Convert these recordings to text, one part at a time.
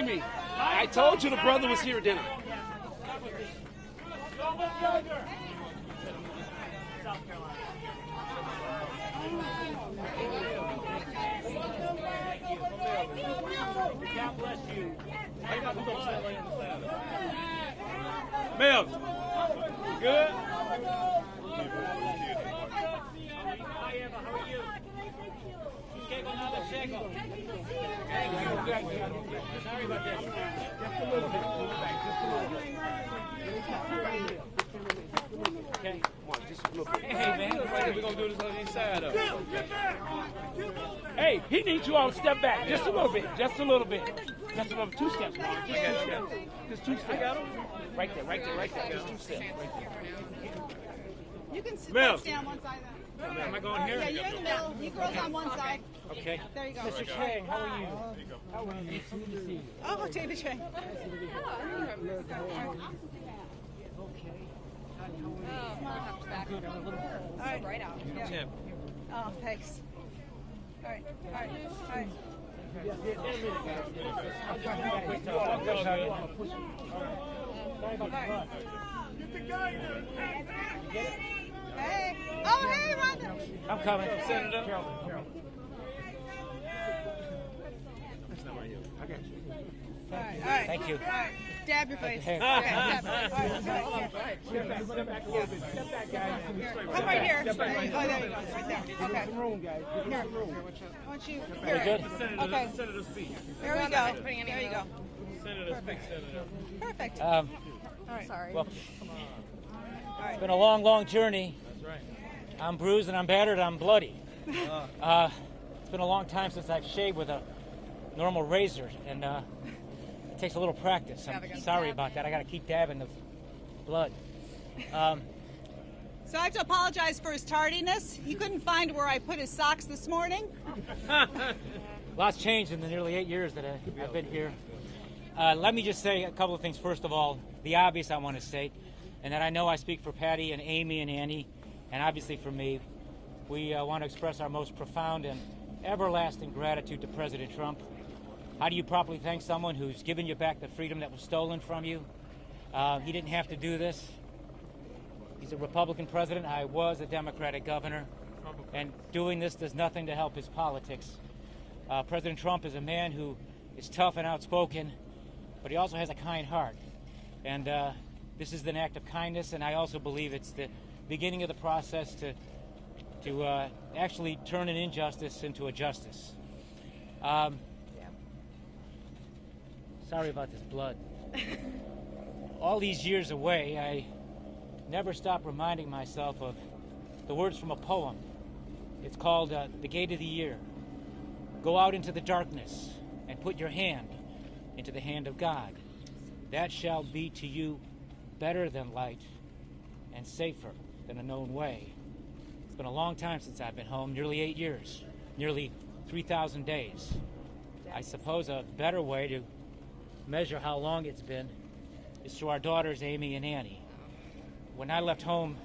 me. I told you the brother was here, didn't I? South Carolina. God bless you. Mel, good? Hi, Eva. How are you? Just gave another shekel. Sorry about this. Just a little bit. Okay. Come on, just a little bit. Hey, man. We're going to do this on the inside of it. Hey, he needs you all to step back just a little bit. Just a little bit. Just a little 2 steps, Mark. Just 2 steps. Just 2 steps. I got him. Right there, right there, right there. Just 2 steps. Right there. You can sit Mel. stay on one side then. Am I going here? Yeah, you're in the middle. You girls on one side. Okay. There you go. Mr. Chang, how are you? How are you? Good to see you. Oh, David Chang. Good. I'm a little All right. Right out. Yeah. Tim. Oh, thanks. All right. All right. All right. Hey. Oh, hey, Rhonda. I'm coming. Senator. All right. All right. Thank you. All right. Dab your face. Hey. Okay, dab. All right. Step back a little bit. Step back, guys. Come right here. Oh, there you go. Right there. Okay. Some room, guys. Give me Here. some room. I want you. Very good. Okay. Senator speak. There we go. There you go. Senator speak, Senator. Perfect. Um, All right. Sorry. well, All right. it's been a long, long journey. That's right. I'm bruised and I'm battered. I'm bloody. It's been a long time since I've shaved with a normal razor, and it takes a little practice. I'm sorry about that. I got to keep dabbing the blood. So I have to apologize for his tardiness. He couldn't find where I put his socks this morning. Lots changed in the nearly 8 years that I've been here. Let me just say a couple of things. First of all, the obvious I want to state, and that I know I speak for Patty and Amy and Annie, and obviously for me. We want to express our most profound and everlasting gratitude to President Trump. How do you properly thank someone who's given you back the freedom that was stolen from you? He didn't have to do this. He's a Republican president. I was a Democratic governor. And doing this does nothing to help his politics. President Trump is a man who is tough and outspoken, but he also has a kind heart. And this is an act of kindness, and I also believe it's the beginning of the process to actually turn an injustice into a justice. Sorry about this blood. All these years away, I never stop reminding myself of the words from a poem. It's called The Gate of the Year. Go out into the darkness and put your hand into the hand of God. That shall be to you better than light and safer than a known way. It's been a long time since I've been home, nearly 8 years, nearly 3,000 days. I suppose a better way to measure how long it's been is through our daughters, Amy and Annie. When I left home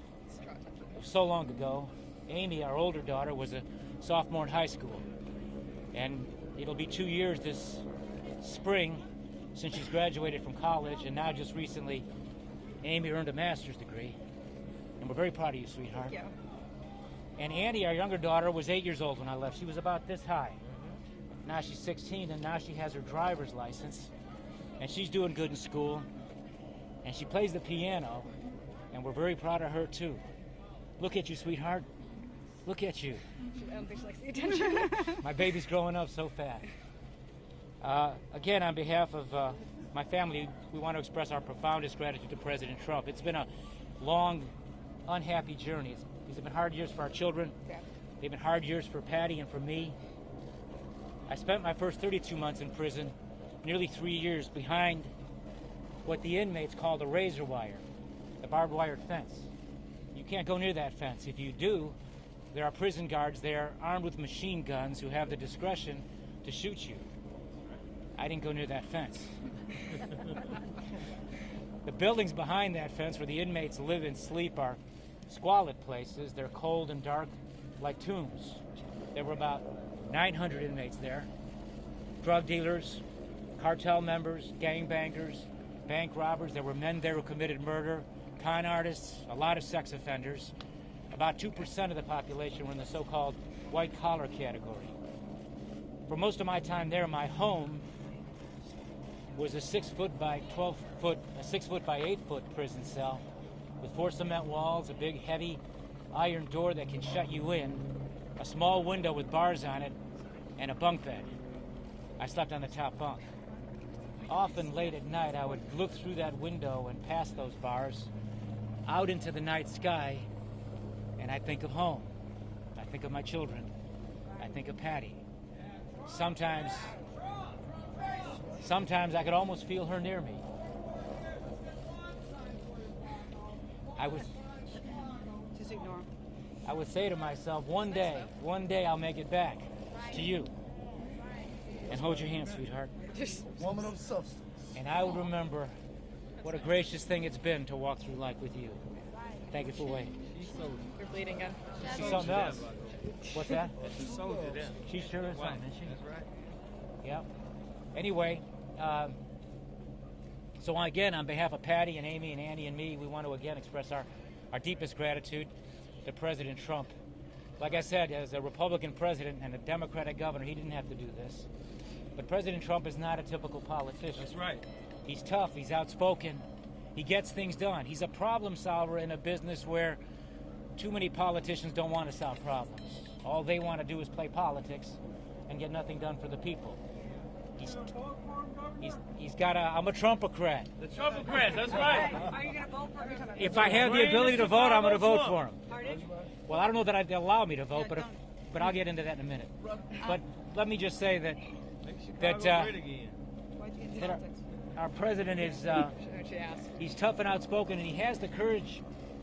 so long ago, Amy, our older daughter, was a sophomore in high school. And it'll be 2 years this spring since she's graduated from college, and now just recently, Amy earned a master's degree. And we're very proud of you, sweetheart. Yeah. And Annie, our younger daughter, was 8 years old when I left. She was about this high. Now she's 16, and now she has her driver's license. And she's doing good in school. And she plays the piano, and we're very proud of her, too. Look at you, sweetheart. Look at you. I don't think she likes the attention. My baby's growing up so fast. Again, on behalf of my family, we want to express our profoundest gratitude to President Trump. It's been a long, unhappy journey. These have been hard years for our children. They've been hard years for Patty and for me. I spent my first 32 months in prison, nearly 3 years behind what the inmates call the razor wire, the barbed wire fence. You can't go near that fence. If you do, there are prison guards there armed with machine guns who have the discretion to shoot you. I didn't go near that fence. The buildings behind that fence where the inmates live and sleep are squalid places. They're cold and dark like tombs. There were about 900 inmates there. Drug dealers, cartel members, gangbangers, bank robbers. There were men there who committed murder, con artists, a lot of sex offenders. About 2% of the population were in the so-called white-collar category. For most of my time there, my home was a 6 foot by 8 foot prison cell with 4 cement walls, a big heavy iron door that can shut you in, a small window with bars on it, and a bunk bed. I slept on the top bunk. Often late at night, I would look through that window and past those bars out into the night sky, and I think of home. I think of my children. I think of Patty. Sometimes I could almost feel her near me. Just ignore him. I would say to myself, one day I'll make it back to you. And hold your hand, sweetheart. Woman of substance. And I would remember what a gracious thing it's been to walk through life with you. Thank you for waiting. You're bleeding again. She's something else. What's that? She sold you then. She sure is something, isn't she? That's right. Yep. Anyway, so again, on behalf of Patty and Amy and Annie and me, we want to again express our deepest gratitude to President Trump. Like I said, as a Republican president and a Democratic governor, he didn't have to do this. But President Trump is not a typical politician. That's right. He's tough, he's outspoken, he gets things done. He's a problem solver in a business where too many politicians don't want to solve problems. All they want to do is play politics and get nothing done for the people. He's got I'm a Trumpocrat. The Trumpocrat, that's right. Are you going to vote for him? If I have the ability to vote, I'm going to vote for him. Pardon? Well, I don't know that they'll allow me to vote, but I'll get into that in a minute. But let me just say that Why'd you get into that politics? our president is She asked. he's tough and outspoken, and he has the courage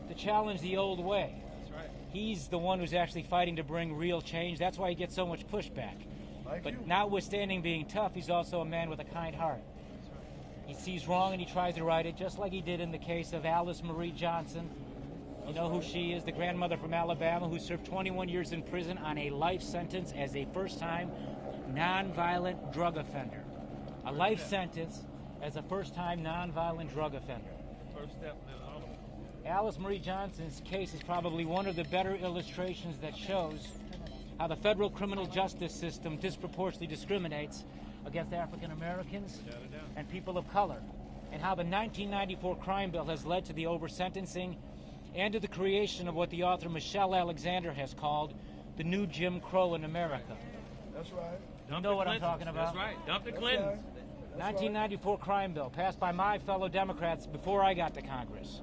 to challenge the old way. That's right. He's the one who's actually fighting to bring real change. That's why he gets so much pushback. But notwithstanding being tough, he's also a man with a kind heart. He sees wrong and he tries to right it, just like he did in the case of Alice Marie Johnson. You know who she is, the grandmother from Alabama who served 21 years in prison on a life sentence as a first-time nonviolent drug offender. A life sentence as a first-time nonviolent drug offender. First step in the home. Alice Marie Johnson's case is probably one of the better illustrations that shows how the federal criminal justice system disproportionately discriminates against African Americans and people of color, and how the 1994 crime bill has led to the over-sentencing and to the creation of what the author Michelle Alexander has called the new Jim Crow in America. That's right. You know what I'm talking about? That's right. Dump the Clintons. 1994 crime bill passed by my fellow Democrats before I got to Congress.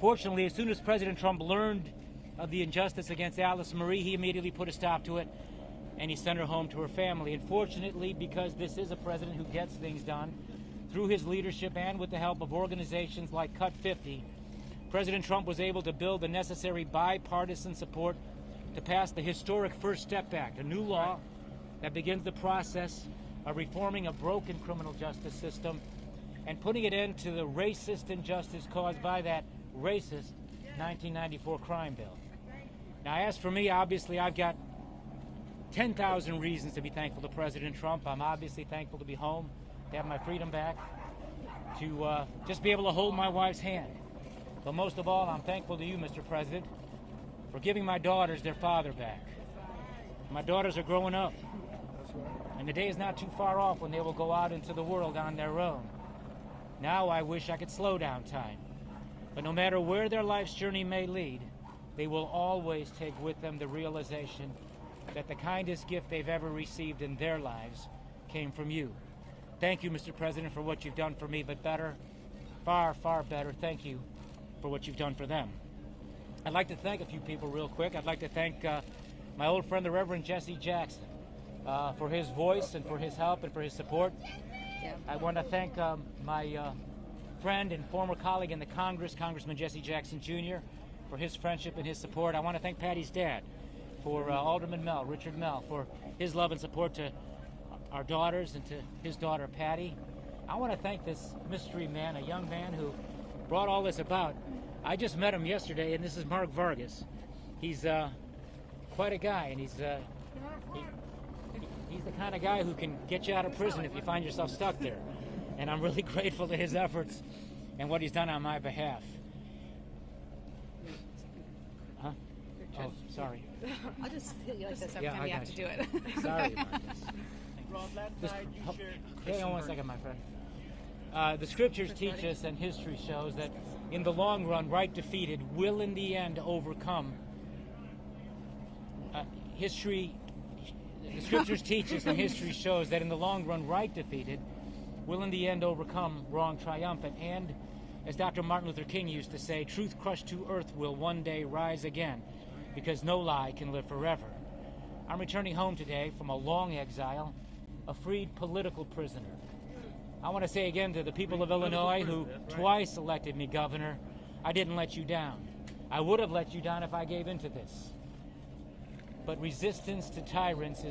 Fortunately, as soon as President Trump learned of the injustice against Alice Marie, he immediately put a stop to it, and he sent her home to her family. And fortunately, because this is a president who gets things done, through his leadership and with the help of organizations like Cut 50, President Trump was able to build the necessary bipartisan support to pass the historic First Step Act, a new law that begins the process of reforming a broken criminal justice system and putting an end to the racist injustice caused by that racist 1994 crime bill. Now, as for me, obviously, I've got 10,000 reasons to be thankful to President Trump. I'm obviously thankful to be home, to have my freedom back, to just be able to hold my wife's hand. But most of all, I'm thankful to you, Mr. President, for giving my daughters their father back. My daughters are growing up, and the day is not too far off when they will go out into the world on their own. Now I wish I could slow down time. But no matter where their life's journey may lead, they will always take with them the realization that the kindest gift they've ever received in their lives came from you. Thank you, Mr. President, for what you've done for me, but better, far, far better, thank you for what you've done for them. I'd like to thank a few people real quick. I'd like to thank my old friend, the Reverend Jesse Jackson, for his voice and for his help and for his support. I want to thank my friend and former colleague in the Congress, Congressman Jesse Jackson Jr., for his friendship and his support. I want to thank Patty's dad, for Alderman Mell, Richard Mell, for his love and support to our daughters and to his daughter, Patty. I want to thank this mystery man, a young man who brought all this about. I just met him yesterday, and this is Mark Vargas. He's quite a guy, and He's the kind of guy who can get you out of prison if you find yourself stuck there. And I'm really grateful to his efforts and what he's done on my behalf. Huh? Oh, sorry. I'll just hit you like this every Yeah, time I you have got to you. do it. Sorry about this. Rob, last This- night you shared Hang on one second, my friend. The scriptures teach us, and history shows, that in the long run, right defeated will in the end overcome. The scriptures teach us, and history shows, that in the long run, right defeated will in the end overcome wrong triumphant. And as Dr. Martin Luther King used to say, truth crushed to earth will one day rise again, because no lie can live forever. I'm returning home today from a long exile, a freed political prisoner. I want to say again to the people of Illinois who twice elected me governor, I didn't let you down. I would have let you down if I gave in to this. But resistance to tyrants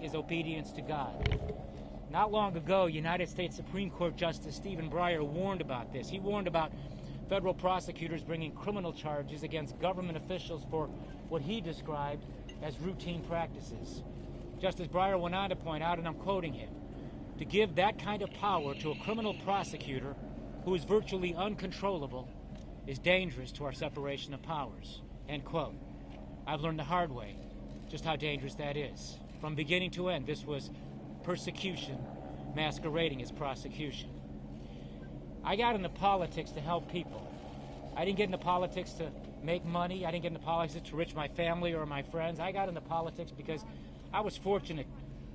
is obedience to God. Not long ago, United States Supreme Court Justice Stephen Breyer warned about this. He warned about federal prosecutors bringing criminal charges against government officials for what he described as routine practices. Justice Breyer went on to point out, and I'm quoting him, to give that kind of power to a criminal prosecutor who is virtually uncontrollable is dangerous to our separation of powers. End quote. I've learned the hard way just how dangerous that is. From beginning to end, this was persecution masquerading as prosecution. I got into politics to help people. I didn't get into politics to make money. I didn't get into politics to enrich my family or my friends. I got into politics because I was fortunate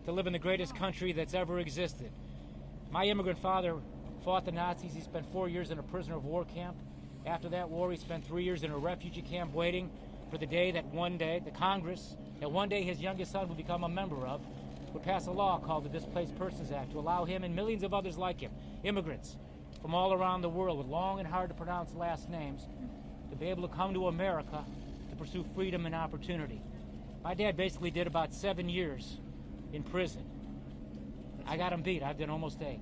to live in the greatest country that's ever existed. My immigrant father fought the Nazis. He spent 4 years in a prisoner of war camp. After that war, he spent 3 years in a refugee camp waiting for the day that one day, the Congress, that one day his youngest son would become a member of, would pass a law called the Displaced Persons Act to allow him and millions of others like him, immigrants from all around the world with long and hard to pronounce last names, to be able to come to America to pursue freedom and opportunity. My dad basically did about 7 years in prison. I got him beat. I've done almost 8.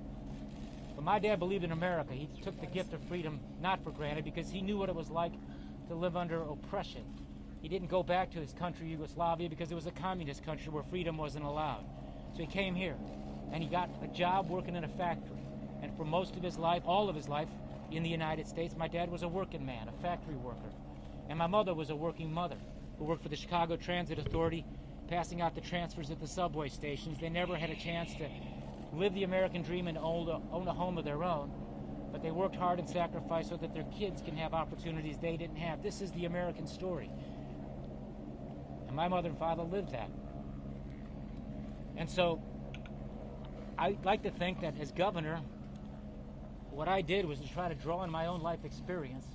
But my dad believed in America. He took the gift of freedom not for granted because he knew what it was like to live under oppression. He didn't go back to his country, Yugoslavia, because it was a communist country where freedom wasn't allowed. So he came here, and he got a job working in a factory. And for most of his life, all of his life, in the United States, my dad was a working man, a factory worker. And my mother was a working mother who worked for the Chicago Transit Authority, passing out the transfers at the subway stations. They never had a chance to live the American dream and own a home of their own, but they worked hard and sacrificed so that their kids can have opportunities they didn't have. This is the American story. And my mother and father lived that. And so I like to think that as governor, what I did was to try to draw on my own life experience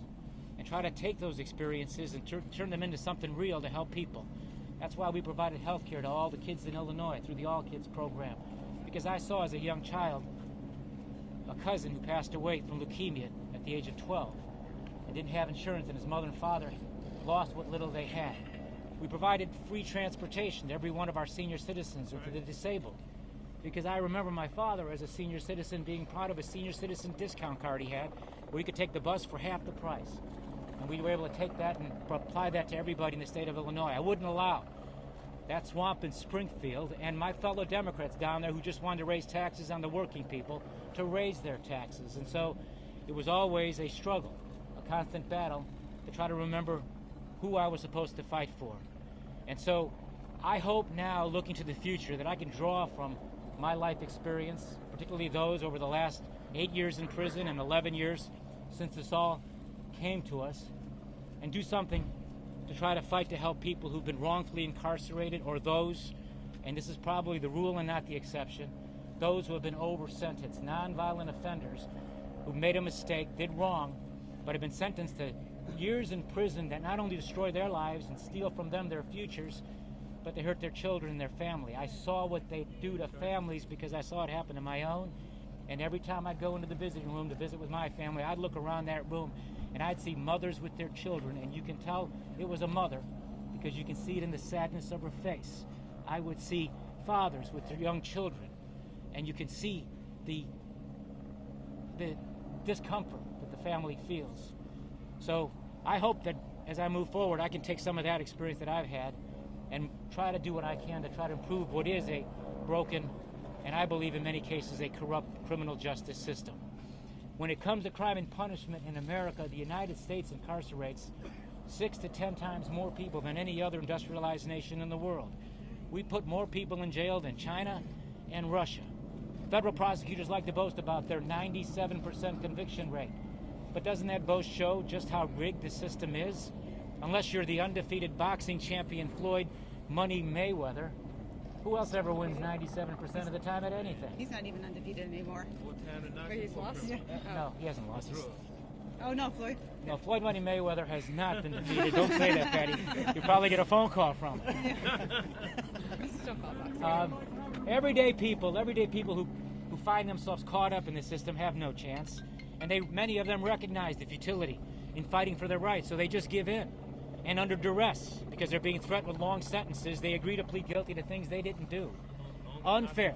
and try to take those experiences and turn them into something real to help people. That's why we provided health care to all the kids in Illinois through the All Kids program. Because I saw as a young child a cousin who passed away from leukemia at the age of 12 and didn't have insurance, and his mother and father lost what little they had. We provided free transportation to every one of our senior citizens or for the disabled. Because I remember my father as a senior citizen being proud of a senior citizen discount card he had where he could take the bus for half the price. And we were able to take that and apply that to everybody in the state of Illinois. I wouldn't allow that swamp in Springfield and my fellow Democrats down there who just wanted to raise taxes on the working people to raise their taxes. And so it was always a struggle, a constant battle to try to remember who I was supposed to fight for. And so I hope now, looking to the future, that I can draw from my life experience, particularly those over the last 8 years in prison and 11 years since this all came to us, and do something to try to fight to help people who've been wrongfully incarcerated, or those, and this is probably the rule and not the exception, those who have been over-sentenced, nonviolent offenders who made a mistake, did wrong, but have been sentenced to years in prison that not only destroy their lives and steal from them their futures, but they hurt their children and their family. I saw what they do to families because I saw it happen to my own. And every time I'd go into the visiting room to visit with my family, I'd look around that room and I'd see mothers with their children, and you can tell it was a mother because you can see it in the sadness of her face. I would see fathers with their young children, and you can see the discomfort that the family feels. So I hope that as I move forward, I can take some of that experience that I've had and try to do what I can to try to improve what is a broken, and I believe in many cases a corrupt criminal justice system. When it comes to crime and punishment in America, the United States incarcerates 6 to 10 times more people than any other industrialized nation in the world. We put more people in jail than China and Russia. Federal prosecutors like to boast about their 97% conviction rate. But doesn't that boast show just how rigged the system is? Unless you're the undefeated boxing champion Floyd Money Mayweather, who else ever wins 97% of the time at anything? He's not even undefeated anymore. Wait, he's lost? No, he hasn't lost. Oh, no, Floyd. No, Floyd Money Mayweather has not been defeated. Don't say that, Patty. You'll probably get a phone call from him. Still called boxing. Everyday people who find themselves caught up in the system have no chance. And many of them recognize the futility in fighting for their rights, so they just give in. And under duress, because they're being threatened with long sentences, they agree to plead guilty to things they didn't do. Unfair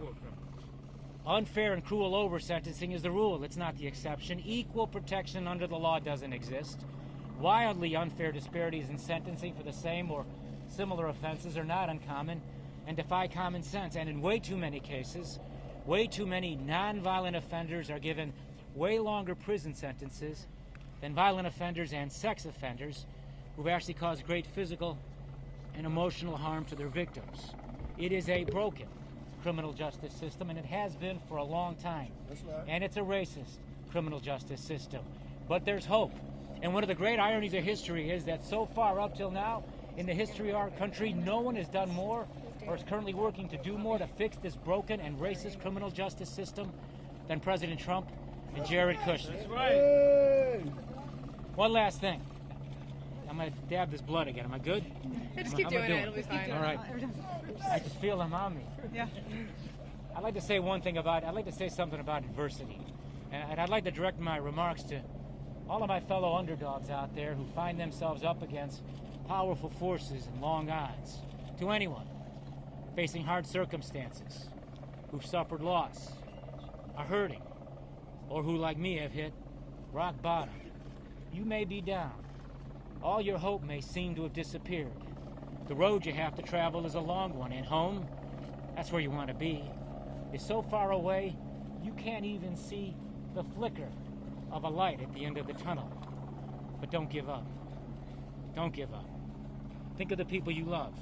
and cruel over-sentencing is the rule. It's not the exception. Equal protection under the law doesn't exist. Wildly unfair disparities in sentencing for the same or similar offenses are not uncommon and defy common sense. And in way too many cases, way too many non-violent offenders are given way longer prison sentences than violent offenders and sex offenders who've actually caused great physical and emotional harm to their victims. It is a broken criminal justice system, and it has been for a long time. That's right. And it's a racist criminal justice system. But there's hope. And one of the great ironies of history is that so far up till now, in the history of our country, no one has done more or is currently working to do more to fix this broken and racist criminal justice system than President Trump and Jared Kushner. That's right. Hey! One last thing. I'm going to dab this blood again. Am I good? Yeah, just keep doing it. It'll be fine. All right. I just feel them on me. Yeah. I'd like to say something about adversity. And I'd like to direct my remarks to all of my fellow underdogs out there who find themselves up against powerful forces and long odds. To anyone facing hard circumstances, who've suffered loss, are hurting, or who, like me, have hit rock bottom. You may be down. All your hope may seem to have disappeared. The road you have to travel is a long one, and home, that's where you want to be, is so far away you can't even see the flicker of a light at the end of the tunnel. But don't give up. Don't give up. Think of the people you love.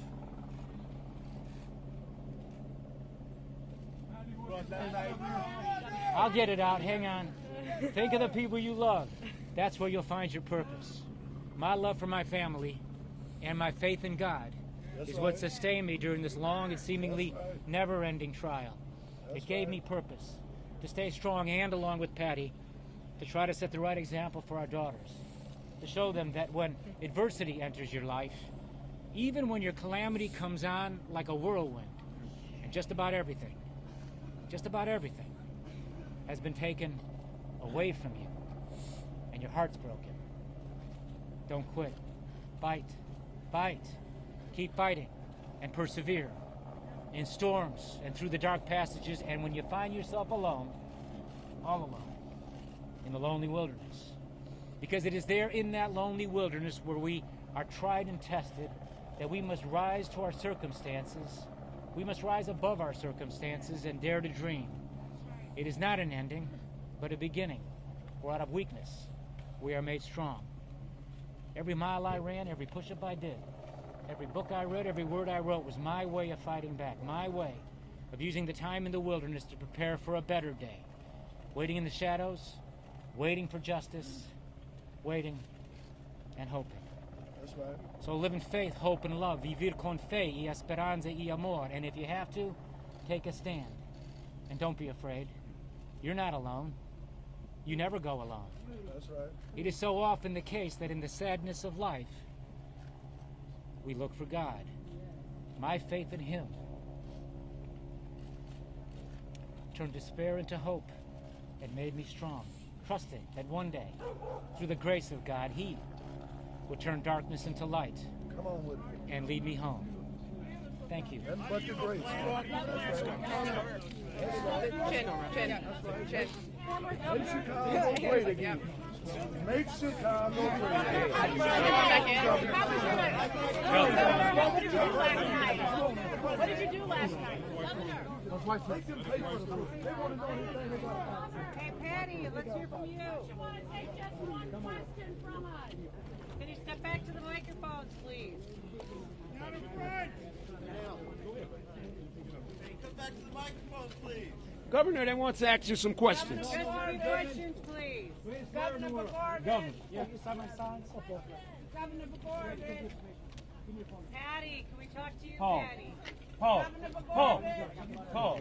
I'll get it out. Hang on. Think of the people you love. That's where you'll find your purpose. My love for my family and my faith in God is what sustained me during this long and seemingly never-ending trial. It gave me purpose to stay strong and, along with Patty, to try to set the right example for our daughters, to show them that when adversity enters your life, even when your calamity comes on like a whirlwind, and just about everything has been taken away from you, and your heart's broken, don't quit. Fight. Keep fighting and persevere in storms and through the dark passages, and when you find yourself alone, all alone, in the lonely wilderness. Because it is there in that lonely wilderness where we are tried and tested that we must rise to our circumstances. We must rise above our circumstances and dare to dream. It is not an ending, but a beginning, where out of weakness we are made strong. Every mile I ran, every push-up I did, every book I read, every word I wrote was my way of fighting back, my way of using the time in the wilderness to prepare for a better day. Waiting in the shadows, waiting for justice, waiting and hoping. That's right. So live in faith, hope, and love. Vivir con fe y esperanza y amor. And if you have to, take a stand. And don't be afraid. You're not alone. You never go alone. That's right. It is so often the case that in the sadness of life, we look for God. My faith in Him turned despair into hope and made me strong, trusting that one day, through the grace of God, He would turn darkness into light Come on with it. and lead me home. Thank you. Nothing but the grace. That's right. Chin. Make Chicago great again. Make Chicago great. Back in. What did you do last night? They can pay for the proof. They want to know anything they got. Hey, Patty, let's hear from you. I want to take just one question from us. Can you step back to the microphones, please? Come back to the microphone, please. Governor, they want to ask you some questions. Just a few questions, please. Governor Blagojevich. Governor, yeah, you saw my signs? Governor Blagojevich. Patty, can we talk to you, Paul. Patty? Paul. Governor Paul. Blagojevich. Paul.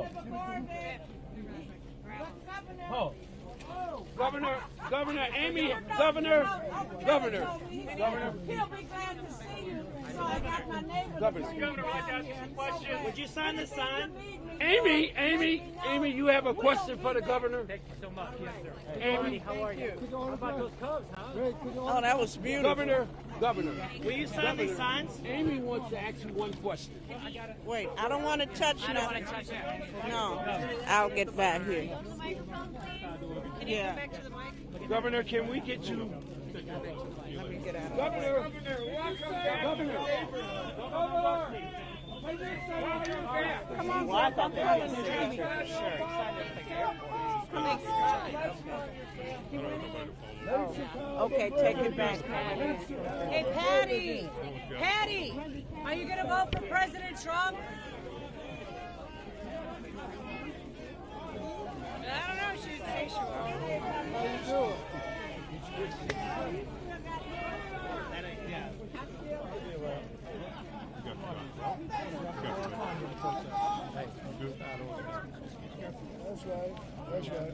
Governor Blagojevich. Paul. Governor Amy, Governor. He'll be glad to see you. So I got my neighbor. Governor, Would you sign the sign? Amy, you have a question for the governor? Thank you so much. Yes, sir. Amy, How are you? How about those Cubs, huh? Oh, that was beautiful. Governor. Will you sign these signs? Amy wants to ask you one question. Wait, I don't want to touch nothing. No, I'll get back here. Hold the microphone, please. Can you Yeah. come back to the mic? Governor, can we get you? Let me get out. Governor. Come on, Well, I thought they were signature for sure. Okay, take it back. Hey, Patty, are you going to vote for President Trump? I don't know. She'd say she will. That's right. That's right.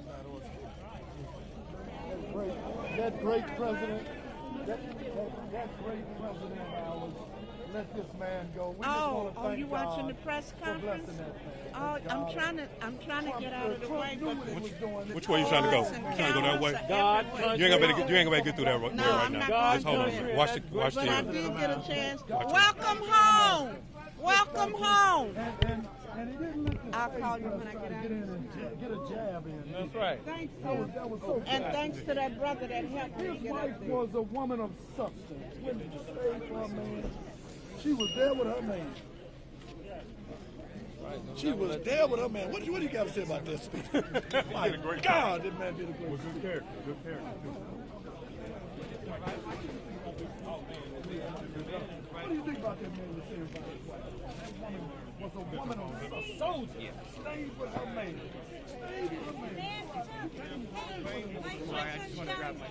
That great president, that great president of ours, let this man go. We just want to thank you God watching the press for conference? blessing that thing. Oh, I'm trying to get out of the way. Which way you trying to go? You trying to go that way? God, You ain't gonna be able to get through that right, No, there right I'm now. not Just hold going on. to. Watch the But I TV. did get a chance. Welcome home. Welcome home. And he didn't let the I'll state call you when I try get to out. get in and get a jab in. That's right. Thanks, That was so and bad. thanks to that brother that helped me His get wife up there. was a woman of substance. When she saved her man, she was there with her man. She was there with her man. What do you got to say about that speech? My God, that man did a great job. Good character. Good character. What do you think about that man that saved by his wife? That woman was a woman of a soldier. Stayed with her man. Stayed with her man. Sorry, I just want to grab my